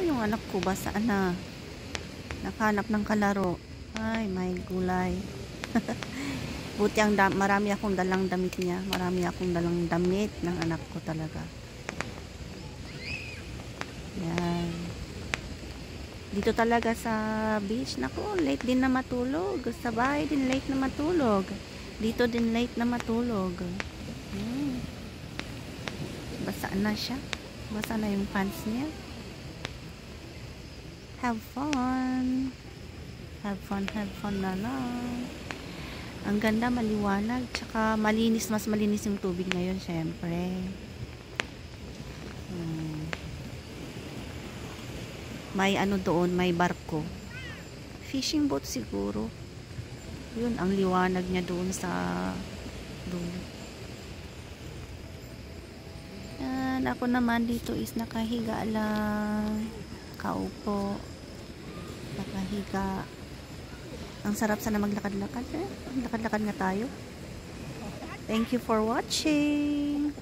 yung anak ko basa na. Nakahanap ng kalaro. Ay, may gulay. Buti marami akong dalang damit niya. Marami akong dalang damit ng anak ko talaga. Yan. Dito talaga sa beach. Naku, late din na matulog. Sa bahay din late na matulog. Dito din late na matulog. Basa na siya. Basa na yung pants niya. Have fun. Have fun na lang. Ang ganda, maliwanag. Tsaka malinis, mas malinis yung tubig ngayon, syempre. May ano doon, may barko. Fishing boat siguro. Yun, ang liwanag niya doon sa doon. Yan, ako naman dito is nakahiga lang. Kaupo. Nakahiga. Ang sarap sana maglakad-lakad. Lakad-lakad nga tayo. Thank you for watching.